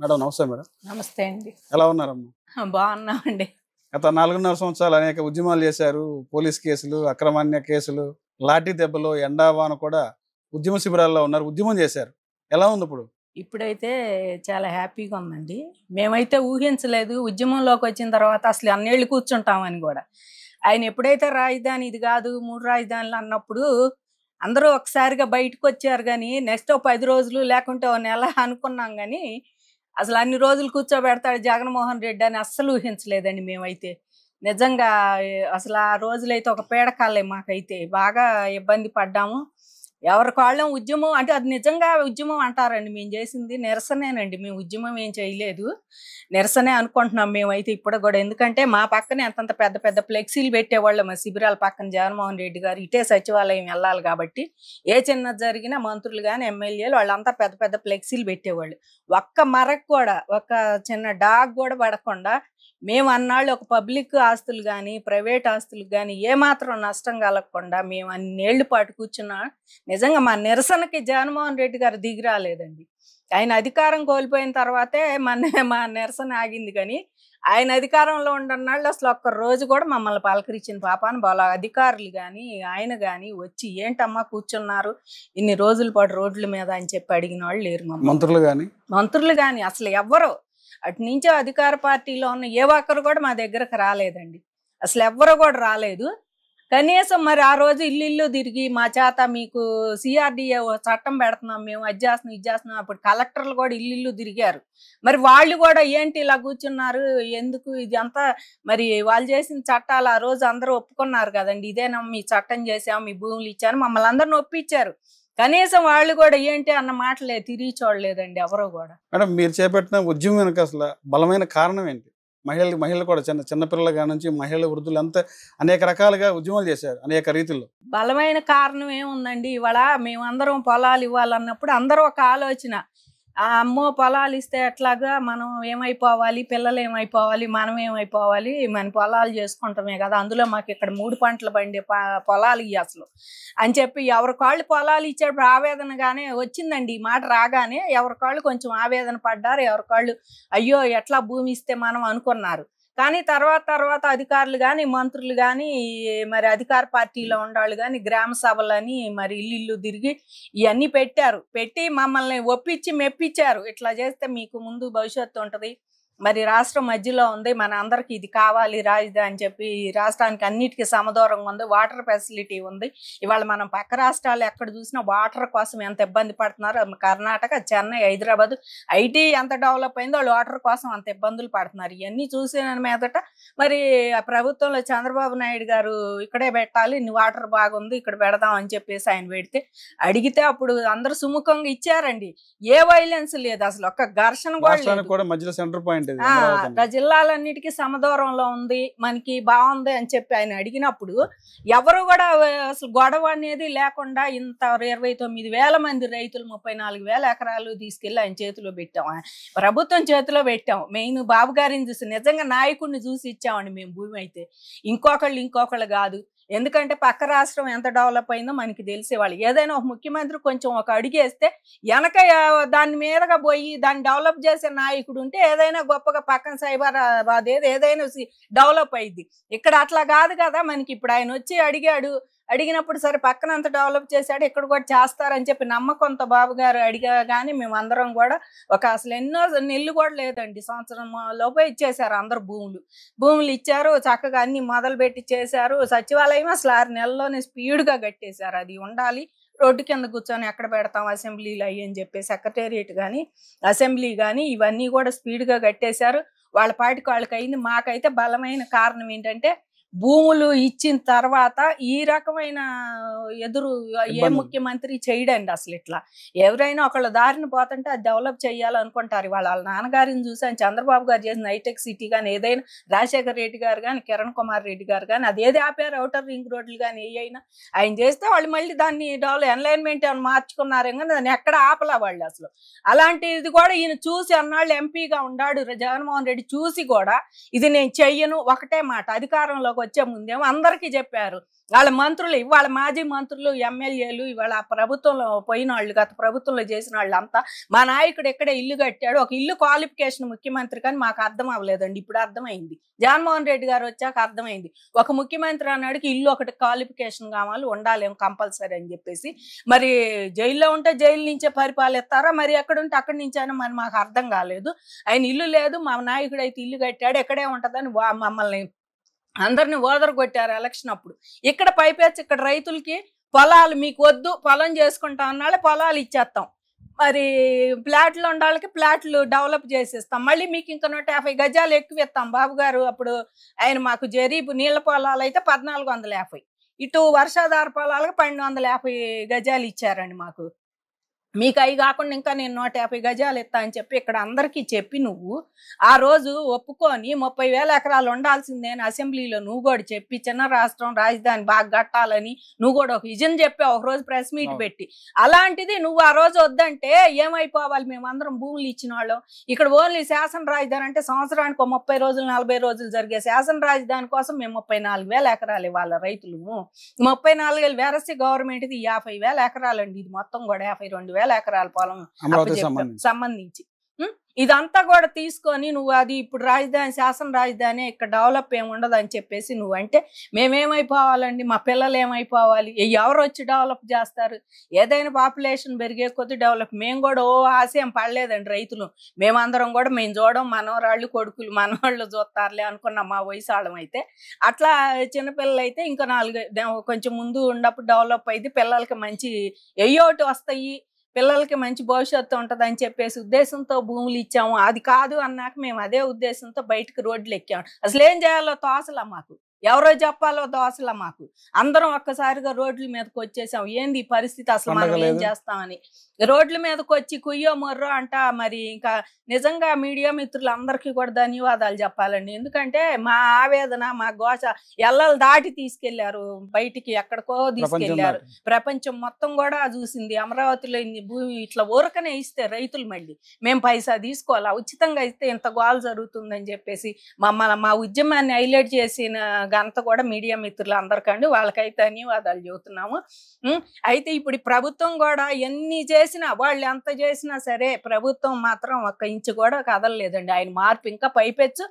Madam నమస్తే madam. నమస్తే అండి. ఎలా ఉన్నారమ్మా? బాగున్నామండి. గత 4.5 సంవత్సరాలు అనేక ఉద్యమాలు చేశారు. పోలీస్ కేసులు, అక్రమాన్య కేసులు, లాఠీ దెబ్బలు, ఎండా వాన కూడా ఉద్యమ శిబిరాల్లో ఉన్నారు. ఉద్యమం చేశారు. ఎలా ఉంది ఇప్పుడు? ఇప్పుడైతే చాలా హ్యాపీగా ఉందండి. మేమైతే ఊహించలేదు ఉద్యమంలోకి వచ్చిన తర్వాత అసలు అన్నేళ్ళు కూర్చుంటామని కూడా. ఆయన ఎప్పుడైతే రాజధాని ఇది కాదు 3 రాజధానులు అన్నప్పుడు అందరూ ఒకసారిగా బయటకు వచ్చారు. కానీ నెక్స్ట్ 10 రోజులు లేకుంటే ఓ నెల అనుకున్నాం. కానీ అసలు అన్ని రోజులు కూర్చోబెడతాడు జగన్మోహన్ రెడ్డి అని అస్సలు ఊహించలేదండి మేమైతే. నిజంగా అసలు ఆ రోజులైతే ఒక పీడకాలే. మాకైతే బాగా ఇబ్బంది పడ్డాము. ఎవరి కాళ్ళం ఉద్యమం అంటే అది నిజంగా ఉద్యమం అంటారండి. మేము చేసింది నిరసనేనండి. మేము ఉద్యమం ఏం చేయలేదు, నిరసనే అనుకుంటున్నాం మేమైతే ఇప్పుడు కూడా. ఎందుకంటే మా పక్కనే అంతంత పెద్ద పెద్ద ఫ్లెక్సీలు పెట్టేవాళ్ళు. మా శిబిరాల పక్కన జగన్మోహన్ రెడ్డి గారు ఇటే సచివాలయం వెళ్ళాలి కాబట్టి ఏ చిన్నది జరిగినా మంత్రులు కానీ ఎమ్మెల్యేలు వాళ్ళంతా పెద్ద పెద్ద ఫ్లెక్సీలు పెట్టేవాళ్ళు. ఒక్క మరకు కూడా ఒక చిన్న డాగ్ కూడా పడకుండా మేము అన్నాళ్ళు ఒక పబ్లిక్ ఆస్తులు కానీ ప్రైవేట్ ఆస్తులకు కానీ ఏమాత్రం నష్టం కలగకుండా మేము అన్నేళ్ల పాటు కూర్చున్నా. నిజంగా మా నిరసనకి జగన్మోహన్ రెడ్డి గారు దిగి రాలేదండి. ఆయన అధికారం కోల్పోయిన తర్వాతే మా నిరసన ఆగింది. కానీ ఆయన అధికారంలో ఉండన్నాళ్ళు అసలు ఒక్క రోజు కూడా మమ్మల్ని పలకరించిన పాపాన వాళ్ళ అధికారులు కానీ ఆయన కానీ వచ్చి ఏంటమ్మా కూర్చున్నారు ఇన్ని రోజుల పాటు రోడ్ల మీద అని చెప్పి అడిగిన వాళ్ళు లేరు. మంత్రులు కానీ అసలు ఎవ్వరు అటు నుంచే అధికార పార్టీలో ఉన్న ఏ ఒక్కరు కూడా మా దగ్గరకు రాలేదండి. అసలు ఎవ్వరు కూడా రాలేదు. కనీసం మరి ఆ రోజు ఇల్లు తిరిగి మా చేత మీకు సిఆర్డిఏ చట్టం పెడుతున్నాం మేము అది చేస్తున్నాం ఇది చేస్తున్నాం. అప్పుడు కలెక్టర్లు కూడా ఇల్లు తిరిగారు. మరి వాళ్ళు కూడా ఏంటి ఇలా కూర్చున్నారు ఎందుకు ఇది అంతా మరి వాళ్ళు చేసిన చట్టాలు ఆ రోజు అందరూ ఒప్పుకున్నారు కదండి. ఇదేనా మీ చట్టం చేసాము మీ భూములు ఇచ్చారు మమ్మల్ని అందరిని ఒప్పించారు. కనీసం వాళ్ళు కూడా ఏంటి అన్న మాటలే తిరిగి చూడలేదండి ఎవరో కూడా. మేడం మీరు చేపట్టిన ఉద్యమం వెనుక అసలు బలమైన కారణం ఏంటి? మహిళలు కూడా చిన్నపిల్లల కాడ నుంచి మహిళలు వృద్ధులు అంతా అనేక రకాలుగా ఉద్యమాలు చేశారు అనేక రీతుల్లో. బలమైన కారణం ఏముందండి, ఇవాళ మేమందరం పొలాలు ఇవ్వాలన్నప్పుడు అందరూ ఒక ఆలోచన, అమ్మో పొలాలు ఇస్తే ఎట్లాగా మనం ఏమైపోవాలి, పిల్లలు ఏమైపోవాలి, మనం ఏమైపోవాలి, మన పొలాలు చేసుకుంటామే కదా, అందులో మాకు ఇక్కడ 3 పంటలు పండే పొలాలు ఇవి అసలు అని చెప్పి ఎవరి కాళ్ళు పొలాలు ఇచ్చేటప్పుడు ఆవేదనగానే వచ్చిందండి. ఈ మాట రాగానే ఎవరి కాళ్ళు కొంచెం ఆవేదన పడ్డారు. ఎవరి కాళ్ళు అయ్యో ఎట్లా భూమి ఇస్తే మనం అనుకున్నారు. కానీ తర్వాత అధికారులు కానీ మంత్రులు కానీ మరి అధికార పార్టీలో ఉండాళ్ళు కానీ గ్రామ సభలని మరి ఇల్లు తిరిగి ఇవన్నీ పెట్టి మమ్మల్ని ఒప్పించి మెప్పించారు. ఇట్లా చేస్తే మీకు ముందు భవిష్యత్తు ఉంటుంది, మరి రాష్ట్రం మధ్యలో ఉంది, మన అందరికి ఇది కావాలి రాజధాని అని చెప్పి రాష్ట్రానికి అన్నిటికీ సమదూరంగా ఉంది, వాటర్ ఫెసిలిటీ ఉంది. ఇవాళ మనం పక్క రాష్ట్రాలు ఎక్కడ చూసినా వాటర్ కోసం ఎంత ఇబ్బంది పడుతున్నారు. కర్ణాటక, చెన్నై, హైదరాబాద్ ఐటీ ఎంత డెవలప్ అయిందో వాళ్ళు వాటర్ కోసం అంత ఇబ్బందులు పడుతున్నారు. ఇవన్నీ చూసిన మీదట మరి ప్రభుత్వంలో చంద్రబాబు నాయుడు గారు ఇక్కడే పెట్టాలి, వాటర్ బాగుంది ఇక్కడ పెడదాం అని చెప్పేసి ఆయన పెడితే అడిగితే అప్పుడు అందరూ సుముఖంగా ఇచ్చారండి. ఏ వైలెన్స్ లేదు, అసలు ఒక్క ఘర్షణ కూడా మధ్యలో సెంటర్ పాయింట్ జిల్లాలన్నిటికీ సమదూరంలో ఉంది, మనకి బాగుంది అని చెప్పి ఆయన అడిగినప్పుడు ఎవరు కూడా అసలు గొడవ అనేది లేకుండా ఇంత 29,000 మంది రైతులు 34,000 ఎకరాలు తీసుకెళ్ళి ఆయన చేతిలో పెట్టాం, ప్రభుత్వం చేతిలో పెట్టాం. మెయిన్ బాబు గారిని చూసి నిజంగా నాయకుడిని చూసి ఇచ్చామండి మేము భూమి. అయితే ఇంకొకళ్ళు కాదు. ఎందుకంటే పక్క రాష్ట్రం ఎంత డెవలప్ అయిందో మనకి తెలిసేవాళ్ళు. ఏదైనా ఒక ముఖ్యమంత్రి కొంచెం ఒక అడిగేస్తే వెనక దాని మీదగా పోయి దాన్ని డెవలప్ చేసే నాయకుడు ఉంటే ఏదైనా గొప్పగా పక్కన సైబరాబాద్ ఏదైనా డెవలప్ అయింది. ఇక్కడ అట్లా కాదు కదా మనకి. ఇప్పుడు ఆయన వచ్చి అడిగినప్పుడు సరే పక్కన అంత డెవలప్ చేశాడు ఇక్కడ కూడా చేస్తారని చెప్పి నమ్మకంతో బాబు గారు అడిగా. కానీ మేము అందరం కూడా అసలు ఎన్నో నెల్లు కూడా లేదండి, సంవత్సరం లోపే ఇచ్చేశారు అందరు భూములు ఇచ్చారు. చక్కగా అన్ని మొదలు పెట్టి చేశారు. సచివాలయం అసలు 6 నెలల్లోనే స్పీడ్గా కట్టేశారు. అది ఉండాలి, రోడ్డు కింద కూర్చొని ఎక్కడ పెడతాం అసెంబ్లీలు అయ్యి అని చెప్పి సెక్రటేరియట్ కానీ అసెంబ్లీ కానీ ఇవన్నీ కూడా స్పీడ్గా కట్టేశారు. వాళ్ళ పాటికి వాళ్ళకి అయింది. మాకైతే బలమైన కారణం ఏంటంటే భూములు ఇచ్చిన తర్వాత ఈ రకమైన ఏ ముఖ్యమంత్రి చేయడండి. అసలు ఇట్లా ఎవరైనా ఒకళ్ళ దారిని పోతుంటే అది డెవలప్ చేయాలనుకుంటారు. వాళ్ళ నాన్నగారిని చూసాను, చంద్రబాబు గారు చేసిన హైటెక్ సిటీ కానీ ఏదైనా, రాజశేఖర రెడ్డి గారు కానీ కిరణ్ కుమార్ రెడ్డి గారు కానీ అదేది ఆపారు, అవుటర్ రింగ్ రోడ్లు కానీ ఏమైనా ఆయన చేస్తే వాళ్ళు మళ్ళీ దాన్ని ఎన్లైన్మెంట్ ఏమైనా మార్చుకున్నారే కానీ దాన్ని ఎక్కడ ఆపలా వాళ్ళు అసలు. అలాంటిది కూడా ఈయన చూసి అన్నాళ్ళు ఎంపీగా ఉన్నాడు జగన్మోహన్ రెడ్డి చూసి కూడా ఇది నేను చెయ్యను ఒకటే మాట, అధికారంలోకి వచ్చే ముందేమో అందరికీ చెప్పారు. వాళ్ళ మంత్రులు, ఇవాళ మాజీ మంత్రులు, ఎమ్మెల్యేలు, ఇవాళ ఆ ప్రభుత్వంలో పోయిన వాళ్ళు, గత ప్రభుత్వంలో చేసిన వాళ్ళంతా మా నాయకుడు ఎక్కడే ఇల్లు కట్టాడు, ఒక ఇల్లు క్వాలిఫికేషన్ ముఖ్యమంత్రి, కానీ మాకు అర్థం అవ్వలేదండి. ఇప్పుడు అర్థమైంది, జగన్మోహన్ రెడ్డి గారు వచ్చాక అర్థమైంది. ఒక ముఖ్యమంత్రి అన్నాడికి ఇల్లు ఒకటి క్వాలిఫికేషన్ కావాలి, ఉండాలేం కంపల్సరీ అని చెప్పేసి. మరి జైల్లో ఉంటే జైలు నుంచే పరిపాలిస్తారా, మరి ఎక్కడుంటే అక్కడి నుంచైనా మరి మాకు అర్థం కాలేదు. ఆయన ఇల్లు లేదు, మా నాయకుడు అయితే ఇల్లు కట్టాడు, ఎక్కడే ఉంటుందని మమ్మల్ని అందరిని ఓదరగొట్టారు ఎలక్షన్ అప్పుడు. ఇక్కడ పైపేచి ఇక్కడ రైతులకి పొలాలు మీకు వద్దు, పొలం చేసుకుంటాం అన్నాళ్ళే పొలాలు ఇచ్చేస్తాం, మరి ప్లాట్లు ఉండాలకి ప్లాట్లు డెవలప్ చేసేస్తాం, మళ్ళీ మీకు ఇంకా 150 గజాలు ఎక్కువ ఇస్తాం. బాబు గారు అప్పుడు ఆయన మాకు జరీబు నీళ్ళ పొలాలు అయితే 1450, ఇటు వర్షాధార పొలాలకు 1250 గజాలు ఇచ్చారండి మాకు. మీకు అవి కాకుండా ఇంకా నేను 150 గజాలు ఇస్తా అని చెప్పి ఇక్కడ అందరికీ చెప్పి నువ్వు ఆ రోజు ఒప్పుకొని 30,000 ఎకరాలు ఉండాల్సిందే అని అసెంబ్లీలో నువ్వు కూడా చెప్పి చిన్న రాష్ట్రం రాజధాని బాగా కట్టాలని నువ్వు కూడా ఒక విజన్ చెప్పావు, ఒక రోజు ప్రెస్ మీట్ పెట్టి. అలాంటిది నువ్వు ఆ రోజు వద్దంటే ఏమైపోవాలి? మేమందరం భూములు ఇచ్చిన వాళ్ళం. ఇక్కడ ఓన్లీ శాసన రాజధాని అంటే సంవత్సరానికి 30 రోజులు 40 రోజులు జరిగే శాసన రాజధాని కోసం మేము 34,000 ఎకరాలు ఇవ్వాలి రైతులు. 34,000 వేరసి గవర్నమెంట్ ఇది 50,000 ఎకరాలు అండి. ఇది మొత్తం కూడా 52,000 ఎకరాల పొలం సంబంధించి. ఇదంతా కూడా తీసుకొని నువ్వు అది ఇప్పుడు రాజధాని శాసన రాజధాని ఇక్కడ డెవలప్ ఏమి ఉండదు అని చెప్పేసి నువ్వు అంటే మేమేమైపోవాలండి? మా పిల్లలు ఏమైపోవాలి? ఎవరు వచ్చి డెవలప్ చేస్తారు? ఏదైనా పాపులేషన్ పెరిగే కొద్ది డెవలప్. మేము కూడా ఓ ఆశయం పడలేదండి రైతులు, మేమందరం కూడా మేము చూడడం, మనవరాళ్ళు కొడుకులు మనవాళ్ళు చూస్తారులే అనుకున్నాం మా వయసు వాళ్ళం అయితే. అట్లా చిన్నపిల్లలు అయితే ఇంకా 4 కొంచెం ముందు ఉన్నప్పుడు డెవలప్ అయితే పిల్లలకి మంచి ఎయ్యోటి వస్తాయి, పిల్లలకి మంచి భవిష్యత్తు ఉంటుంది అని చెప్పేసి ఉద్దేశంతో భూములు ఇచ్చాము. అది కాదు అన్నాక మేము అదే ఉద్దేశంతో బయటకు రోడ్లు ఎక్కాము. అసలు ఏం చేయాలో తోసలా మాకు, ఎవరో చెప్పాలో దోసలా మాకు. అందరం ఒక్కసారిగా రోడ్ల మీదకి వచ్చేసాం. ఏంది ఈ పరిస్థితి, అసలు మనం ఏం చేస్తామని రోడ్ల మీదకి వచ్చి కుయ్యో మొర్రో అంట. మరి ఇంకా నిజంగా మీడియా మిత్రులందరికీ కూడా ధన్యవాదాలు చెప్పాలండి. ఎందుకంటే మా ఆవేదన, మా ఘోష ఎల్లలు దాటి తీసుకెళ్లారు బయటికి, ఎక్కడికో తీసుకెళ్లారు. ప్రపంచం మొత్తం కూడా చూసింది. అమరావతిలో భూమి ఇట్లా ఊరకనే ఇస్తే రైతులు మళ్ళీ మేము పైసా తీసుకోవాలా, ఉచితంగా ఇస్తే ఇంత గోల్ జరుగుతుందని చెప్పేసి మా ఉద్యమాన్ని హైలైట్ చేసిన ఘనత కూడా మీడియా మిత్రులు అందరికండి, వాళ్ళకైతే ధన్యవాదాలు చెబుతున్నాము. అయితే ఇప్పుడు ప్రభుత్వం కూడా ఎన్ని చేసినా, వాళ్ళు ఎంత చేసినా సరే ప్రభుత్వం మాత్రం ఒక్క ఇంచు కూడా కదలలేదండి. ఆయన మార్పు ఇంకా పైపెచ్చు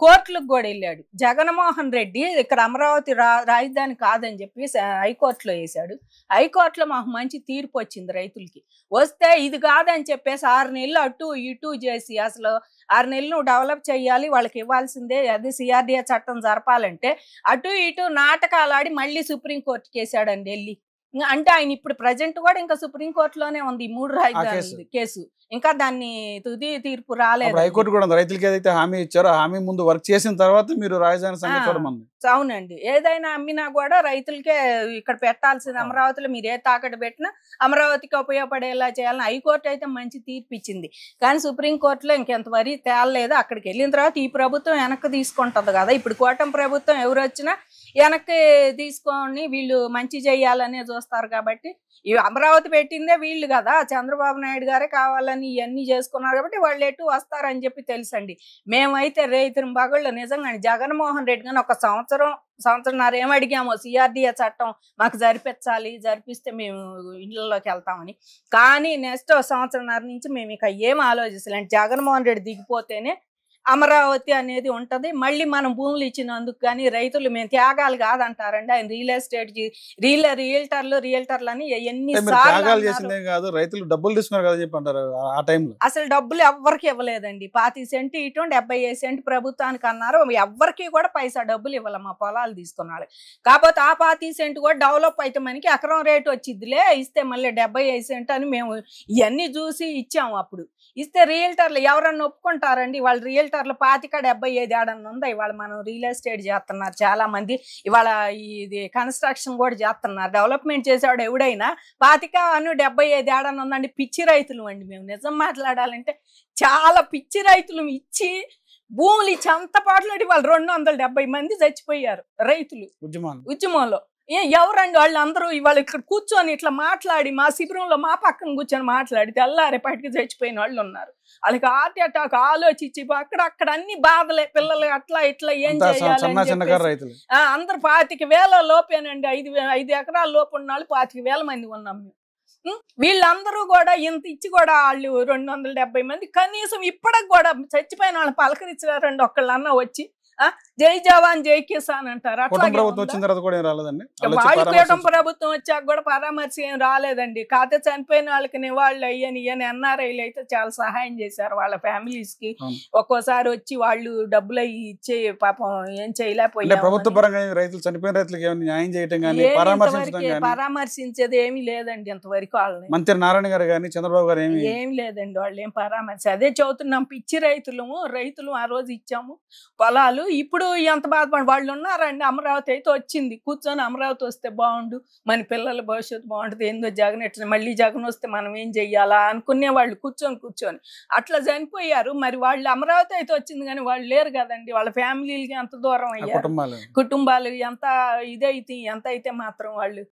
కోర్టులకు కూడా వెళ్ళాడు. జగన్మోహన్ రెడ్డి ఇక్కడ అమరావతి రాజధాని కాదని చెప్పి హైకోర్టులో వేశాడు. హైకోర్టులో మాకు మంచి తీర్పు వచ్చింది రైతులకి. వస్తే ఇది కాదని చెప్పేసి 6 నెలలు అటు ఇటు చేసి, అసలు 6 నెలలు డెవలప్ చేయాలి, వాళ్ళకి ఇవ్వాల్సిందే, అది సిఆర్డిఏ చట్టం జరపాలంటే అటు ఇటు నాటకాలు ఆడి మళ్ళీ సుప్రీంకోర్టుకి వేసాడండి వెళ్ళి. అంటే ఆయన ఇప్పుడు ప్రజెంట్ కూడా ఇంకా సుప్రీంకోర్టులోనే ఉంది 3 రాజధానులు కేసు, ఇంకా దాన్ని తుది తీర్పు రాలేదు. హైకోర్టు కూడా రైతులకి ఏదైతే హామీ ఇచ్చారో హామీ ముందు వర్క్ చేసిన తర్వాత మీరు రాజధాని సంగతి చూడమంది. అవునండి, ఏదైనా అమ్మినా కూడా రైతులకే ఇక్కడ పెట్టాల్సింది. అమరావతిలో మీరు ఏ తాకట్టు పెట్టినా అమరావతికి ఉపయోగపడేలా చేయాలని హైకోర్టు అయితే మంచి తీర్పు ఇచ్చింది. కానీ సుప్రీంకోర్టులో ఇంకెంతవరకు తేలలేదు. అక్కడికి వెళ్ళిన తర్వాత ఈ ప్రభుత్వం వెనక్కి తీసుకుంటుంది కదా. ఇప్పుడు కూటమి ప్రభుత్వం ఎవరు వచ్చినా వెనక్కి తీసుకొని వీళ్ళు మంచి చేయాలనే చూస్తారు. కాబట్టి ఈ అమరావతి పెట్టిందే వీళ్ళు కదా, చంద్రబాబు నాయుడు గారే కావాలని ఇవన్నీ చేసుకున్నారు కాబట్టి వాళ్ళు ఎటు వస్తారని చెప్పి తెలుసండి. మేమైతే రైతుని బగళ్ళు నిజంగా జగన్మోహన్ రెడ్డి గారిని ఒక సంవత్సరంన్నర ఏం అడిగామో, సిఆర్డిఏ చట్టం మాకు జరిపించాలి, జరిపిస్తే మేము ఇళ్లలోకి వెళ్తామని. కానీ నెక్స్ట్ సంవత్సరంన్నర నుంచి మేము ఇక ఏం ఆలోచిస్తలేం. జగన్మోహన్ రెడ్డి దిగిపోతేనే అమరావతి అనేది ఉంటది. మళ్ళీ మనం భూములు ఇచ్చినందుకు కానీ రైతులు మేము త్యాగాలు కాదంటారండి. ఆయన రియల్ ఎస్టేట్ రియల్టర్లు అని కాదు, రైతులు డబ్బులు తీసుకున్నారు కదా చెప్పి అంటారు. ఆ టైంలో అసలు డబ్బులు ఎవ్వరికి ఇవ్వలేదండి. 25 సెంట్ ఇటు 75 సెంట్ ప్రభుత్వానికి అన్నారు. ఎవ్వరికి కూడా పైసా డబ్బులు ఇవ్వాలి మా పొలాలు తీసుకున్నాడు. కాకపోతే ఆ 25 సెంట్ కూడా డెవలప్ అయితే మనకి ఎకరం రేటు వచ్చిద్దిలే, ఇస్తే మళ్ళీ 75 సెంట్ అని మేము ఇవన్నీ చూసి ఇచ్చాము. అప్పుడు ఇస్తే రియల్టర్లు ఎవరన్నా ఒప్పుకుంటారండి? వాళ్ళు రియల్టర్లు 25-75 ఏడన్నా ఉందా? ఇవాళ మనం రియల్ ఎస్టేట్ చేస్తున్నారు చాలా మంది, ఇవాళ ఇది కన్స్ట్రక్షన్ కూడా చేస్తున్నారు. డెవలప్మెంట్ చేసేవాడు ఎవడైనా 25-75 ఏడన్నా ఉందండి. పిచ్చి రైతులు అండి మేము, నిజం మాట్లాడాలంటే చాలా పిచ్చి రైతులు. ఇచ్చి భూములు ఇచ్చి అంత పాటలాడి వాళ్ళు 270 మంది చచ్చిపోయారు రైతులు ఉద్యమంలో. ఎవరండి వాళ్ళందరూ ఇవాళ ఇక్కడ కూర్చొని ఇట్లా మాట్లాడి మా శిబిరంలో మా పక్కన కూర్చొని మాట్లాడి తెల్లారేపటికి చచ్చిపోయిన వాళ్ళు ఉన్నారు. వాళ్ళకి హార్ట్ అటాక్ ఆలోచించి అక్కడ అన్ని బాధలే, పిల్లలు అట్లా ఇట్లా ఏం చేయాలి. అందరు 25,000 లోపేనండి, 5 ఎకరాల లోపు ఉన్న వాళ్ళు 25,000 మంది ఉన్నాం మేము. వీళ్ళందరూ కూడా ఇంత ఇచ్చి కూడా వాళ్ళు 270 మంది కనీసం ఇప్పటికి కూడా చచ్చిపోయిన వాళ్ళు పలకరించారండి. ఒక్కళ్ళన్నా వచ్చి జై జవాన్ జై కిసాన్ అంటారు. అట్లా వాళ్ళు కూటమి ప్రభుత్వం వచ్చాక కూడా పరామర్శ ఏం రాలేదండి. కాకపోతే చనిపోయిన వాళ్ళకి నివాళులు అయ్యని ఎన్ఆర్ఐలు అయితే చాలా సహాయం చేశారు వాళ్ళ ఫ్యామిలీస్ కి. ఒక్కోసారి వచ్చి వాళ్ళు డబ్బులు ఇచ్చే పాపం ఏం చేయలేకపోయారు. ప్రభుత్వ పరంగా రైతులు చనిపోయిన రైతులకు న్యాయం చేయడం కానీ పరామర్శించేది ఏమీ లేదండి ఇంతవరకు. వాళ్ళని మంత్రి నారాయణ గారు కానీ చంద్రబాబు గారు ఏం లేదండి, వాళ్ళు ఏం పరామర్శ. అదే చదువుతున్నాం, పిచ్చి రైతులు ఆ రోజు ఇచ్చాము పొలాలు. ఇప్పుడు ఎంత బాధపడి వాళ్ళు ఉన్నారండి. అమరావతి అయితే వచ్చింది, కూర్చొని అమరావతి వస్తే బాగుండు, మన పిల్లల భవిష్యత్తు బాగుంటుంది, ఏందో జగన్ ఎట్లా మళ్ళీ జగన్ వస్తే మనం ఏం చెయ్యాలా అనుకునే వాళ్ళు కూర్చొని అట్లా చనిపోయారు. మరి వాళ్ళు అమరావతి అయితే వచ్చింది కానీ వాళ్ళు లేరు కదండి. వాళ్ళ ఫ్యామిలీలకి ఎంత దూరం అయ్యారు, కుటుంబాలు ఎంత ఇదైతే ఎంత అయితే మాత్రం వాళ్ళు